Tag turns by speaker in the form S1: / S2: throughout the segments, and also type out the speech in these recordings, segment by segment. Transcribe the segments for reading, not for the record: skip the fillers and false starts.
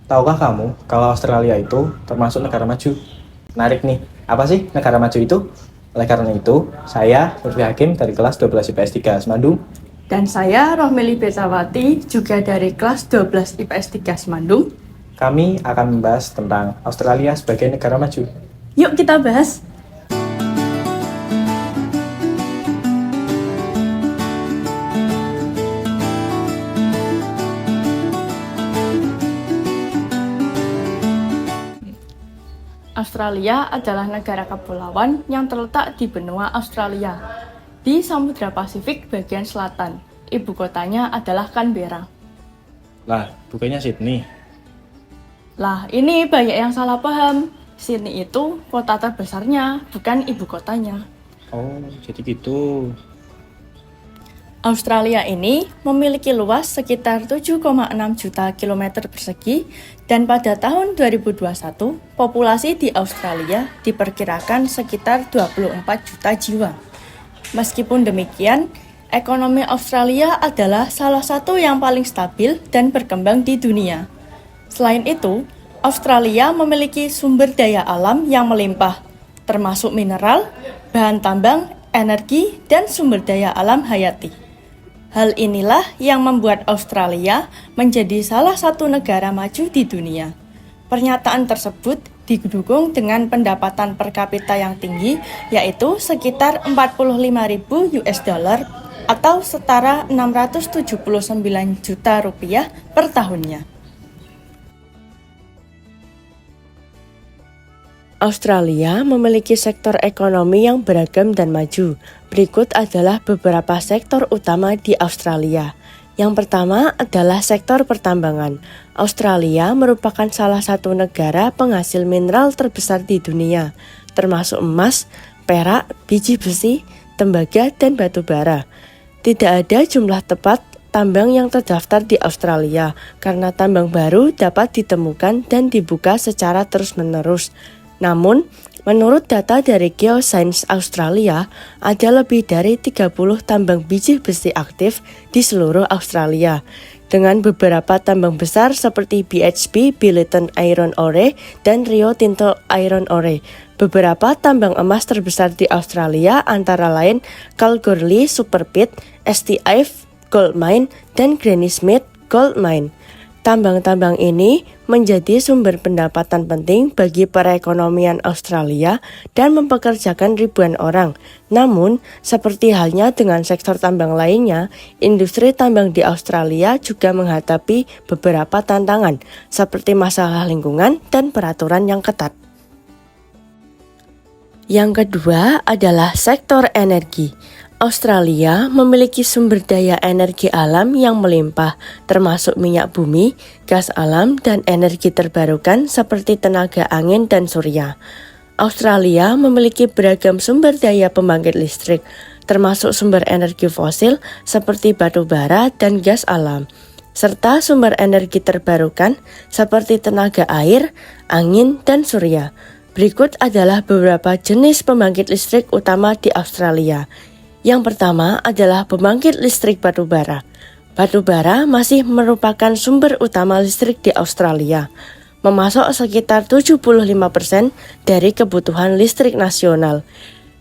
S1: Tahukah kamu kalau Australia itu termasuk negara maju? Menarik nih, apa sih negara maju itu? Oleh karena itu, saya Lutfi Hakim dari kelas 12 IPS 3 Semandung.
S2: Dan saya Rohmeli Besawati, juga dari kelas 12 IPS 3 Semandung.
S1: Kami akan membahas tentang Australia sebagai negara maju.
S2: Yuk kita bahas. Australia adalah negara kepulauan yang terletak di benua Australia, di Samudra Pasifik bagian selatan. Ibu kotanya adalah Canberra.
S1: Lah, bukannya Sydney?
S2: Lah, ini banyak yang salah paham. Sydney itu kota terbesarnya, bukan ibu kotanya.
S1: Oh, jadi gitu.
S2: Australia ini memiliki luas sekitar 7,6 juta kilometer persegi dan pada tahun 2021 populasi di Australia diperkirakan sekitar 24 juta jiwa. Meskipun demikian, ekonomi Australia adalah salah satu yang paling stabil dan berkembang di dunia. Selain itu, Australia memiliki sumber daya alam yang melimpah, termasuk mineral, bahan tambang, energi, dan sumber daya alam hayati. Hal inilah yang membuat Australia menjadi salah satu negara maju di dunia. Pernyataan tersebut didukung dengan pendapatan per kapita yang tinggi, yaitu sekitar 45.000 US dollar atau setara 679 juta rupiah per tahunnya.
S3: Australia memiliki sektor ekonomi yang beragam dan maju. Berikut adalah beberapa sektor utama di Australia. Yang pertama adalah sektor pertambangan. Australia merupakan salah satu negara penghasil mineral terbesar di dunia, termasuk emas, perak, biji besi, tembaga, dan batu bara. Tidak ada jumlah tepat tambang yang terdaftar di Australia, karena tambang baru dapat ditemukan dan dibuka secara terus-menerus. Namun, menurut data dari Geoscience Australia, ada lebih dari 30 tambang biji besi aktif di seluruh Australia, dengan beberapa tambang besar seperti BHP Billiton Iron Ore dan Rio Tinto Iron Ore. Beberapa tambang emas terbesar di Australia antara lain Kalgoorlie Super Pit, STIF Gold Mine, dan Granny Smith Gold Mine. Tambang-tambang ini menjadi sumber pendapatan penting bagi perekonomian Australia dan mempekerjakan ribuan orang. Namun, seperti halnya dengan sektor tambang lainnya, industri tambang di Australia juga menghadapi beberapa tantangan, seperti masalah lingkungan dan peraturan yang ketat. Yang kedua adalah sektor energi. Australia memiliki sumber daya energi alam yang melimpah, termasuk minyak bumi, gas alam, dan energi terbarukan seperti tenaga angin dan surya. Australia memiliki beragam sumber daya pembangkit listrik, termasuk sumber energi fosil seperti batu bara dan gas alam, serta sumber energi terbarukan seperti tenaga air, angin, dan surya. Berikut adalah beberapa jenis pembangkit listrik utama di Australia. Yang pertama adalah pembangkit listrik batu bara. Batu bara masih merupakan sumber utama listrik di Australia, memasok sekitar 75% dari kebutuhan listrik nasional.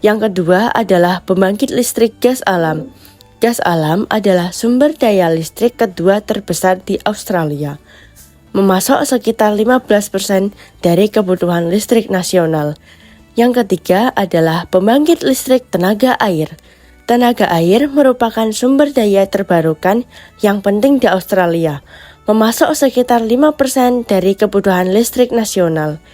S3: Yang kedua adalah pembangkit listrik gas alam. Gas alam adalah sumber daya listrik kedua terbesar di Australia, memasok sekitar 15% dari kebutuhan listrik nasional. Yang ketiga adalah pembangkit listrik tenaga air. Tenaga air merupakan sumber daya terbarukan yang penting di Australia, memasok sekitar 5% dari kebutuhan listrik nasional.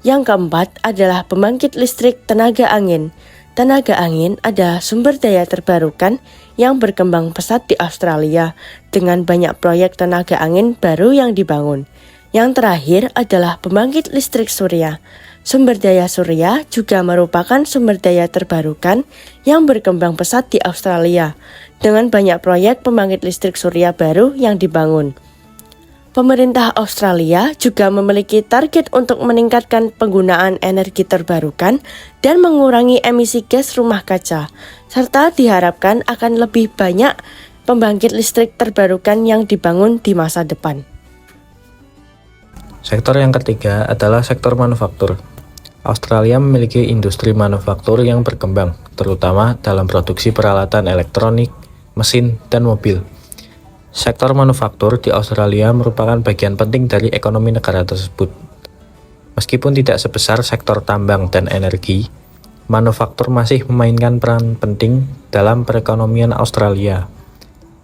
S3: Yang keempat adalah pembangkit listrik tenaga angin. Tenaga angin adalah sumber daya terbarukan yang berkembang pesat di Australia, dengan banyak proyek tenaga angin baru yang dibangun. Yang terakhir adalah pembangkit listrik surya. Sumber daya surya juga merupakan sumber daya terbarukan yang berkembang pesat di Australia, dengan banyak proyek pembangkit listrik surya baru yang dibangun. Pemerintah Australia juga memiliki target untuk meningkatkan penggunaan energi terbarukan dan mengurangi emisi gas rumah kaca, serta diharapkan akan lebih banyak pembangkit listrik terbarukan yang dibangun di masa depan.
S1: Sektor yang ketiga adalah sektor manufaktur. Australia memiliki industri manufaktur yang berkembang, terutama dalam produksi peralatan elektronik, mesin, dan mobil. Sektor manufaktur di Australia merupakan bagian penting dari ekonomi negara tersebut. Meskipun tidak sebesar sektor tambang dan energi, manufaktur masih memainkan peran penting dalam perekonomian Australia.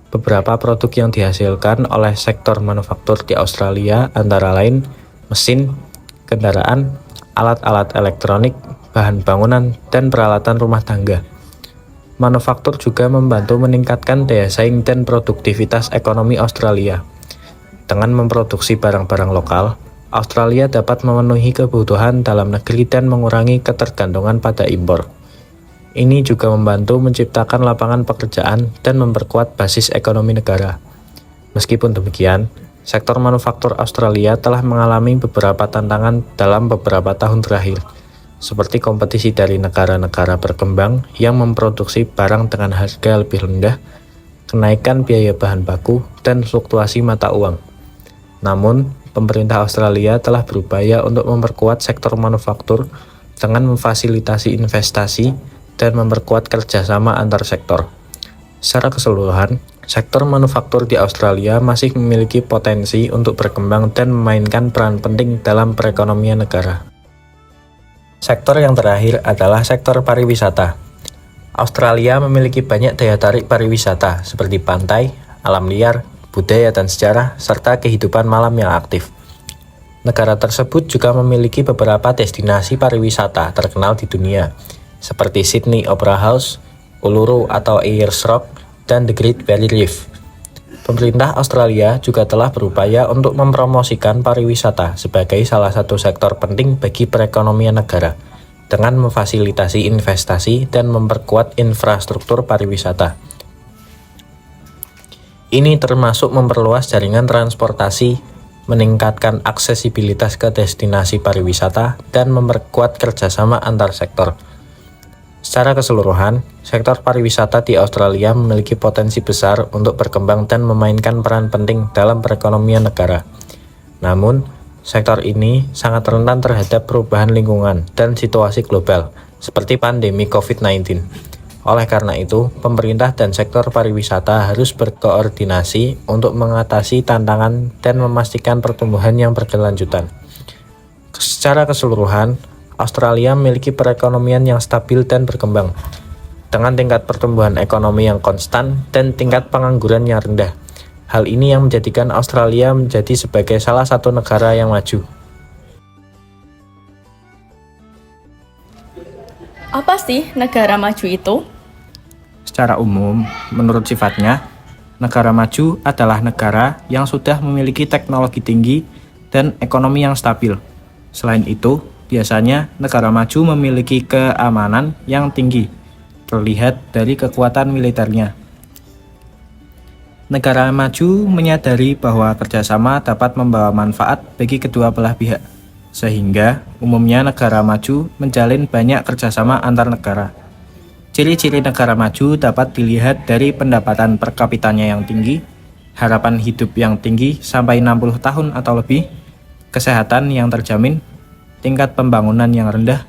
S1: Beberapa produk yang dihasilkan oleh sektor manufaktur di Australia antara lain mesin, kendaraan, alat-alat elektronik, bahan bangunan, dan peralatan rumah tangga. Manufaktur juga membantu meningkatkan daya saing dan produktivitas ekonomi Australia. Dengan memproduksi barang-barang lokal, Australia dapat memenuhi kebutuhan dalam negeri dan mengurangi ketergantungan pada impor. Ini juga membantu menciptakan lapangan pekerjaan dan memperkuat basis ekonomi negara. Meskipun demikian, sektor manufaktur Australia telah mengalami beberapa tantangan dalam beberapa tahun terakhir, seperti kompetisi dari negara-negara berkembang yang memproduksi barang dengan harga lebih rendah, kenaikan biaya bahan baku, dan fluktuasi mata uang. Namun, pemerintah Australia telah berupaya untuk memperkuat sektor manufaktur dengan memfasilitasi investasi dan memperkuat kerjasama antar sektor. Secara keseluruhan, sektor manufaktur di Australia masih memiliki potensi untuk berkembang dan memainkan peran penting dalam perekonomian negara. Sektor yang terakhir adalah sektor pariwisata. Australia memiliki banyak daya tarik pariwisata seperti pantai, alam liar, budaya dan sejarah, serta kehidupan malam yang aktif. Negara tersebut juga memiliki beberapa destinasi pariwisata terkenal di dunia, seperti Sydney Opera House, Uluru atau Ayers Rock, dan The Great Barrier Reef. Pemerintah Australia juga telah berupaya untuk mempromosikan pariwisata sebagai salah satu sektor penting bagi perekonomian negara, dengan memfasilitasi investasi dan memperkuat infrastruktur pariwisata. Ini termasuk memperluas jaringan transportasi, meningkatkan aksesibilitas ke destinasi pariwisata, dan memperkuat kerjasama antar sektor. Secara keseluruhan, sektor pariwisata di Australia memiliki potensi besar untuk berkembang dan memainkan peran penting dalam perekonomian negara. Namun, sektor ini sangat rentan terhadap perubahan lingkungan dan situasi global, seperti pandemi COVID-19. Oleh karena itu, pemerintah dan sektor pariwisata harus berkoordinasi untuk mengatasi tantangan dan memastikan pertumbuhan yang berkelanjutan. Secara keseluruhan, Australia memiliki perekonomian yang stabil dan berkembang, dengan tingkat pertumbuhan ekonomi yang konstan dan tingkat pengangguran yang rendah. Hal ini yang menjadikan Australia menjadi sebagai salah satu negara yang maju.
S2: Apa sih negara maju itu?
S1: Secara umum, menurut sifatnya, negara maju adalah negara yang sudah memiliki teknologi tinggi dan ekonomi yang stabil. Selain itu, biasanya negara maju memiliki keamanan yang tinggi, terlihat dari kekuatan militernya. Negara maju menyadari bahwa kerjasama dapat membawa manfaat bagi kedua belah pihak, sehingga umumnya negara maju menjalin banyak kerjasama antar negara. Ciri-ciri negara maju dapat dilihat dari pendapatan per kapitanya yang tinggi, harapan hidup yang tinggi sampai 60 tahun atau lebih, kesehatan yang terjamin, tingkat pembangunan yang rendah,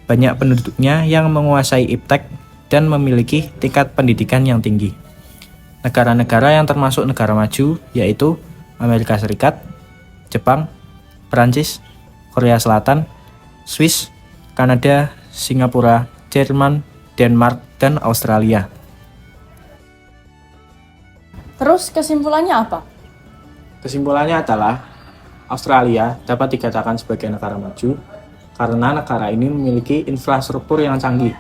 S1: banyak penduduknya yang menguasai iptek, dan memiliki tingkat pendidikan yang tinggi. Negara-negara yang termasuk negara maju yaitu Amerika Serikat, Jepang, Perancis, Korea Selatan, Swiss, Kanada, Singapura, Jerman, Denmark, dan Australia.
S2: Terus kesimpulannya apa?
S1: Kesimpulannya adalah Australia dapat dikatakan sebagai negara maju karena negara ini memiliki infrastruktur yang canggih.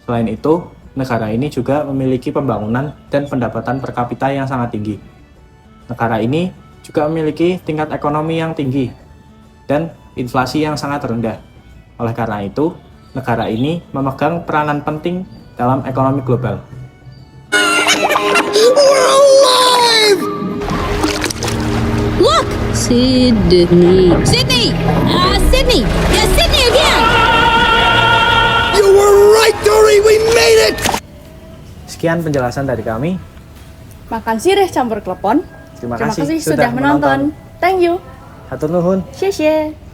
S1: Selain itu, negara ini juga memiliki pembangunan dan pendapatan per kapita yang sangat tinggi. Negara ini juga memiliki tingkat ekonomi yang tinggi dan inflasi yang sangat rendah. Oleh karena itu, negara ini memegang peranan penting dalam ekonomi global.
S4: Look! Sydney. Sydney! Sydney! Yeah, Sydney again!
S5: You were right, Dory! We made it!
S1: Sekian penjelasan dari kami.
S2: Makan sirih campur klepon.
S1: Terima
S2: Terima
S1: kasih
S2: kasih sudah menonton. Thank you.
S1: Hatur nuhun.
S2: 谢谢。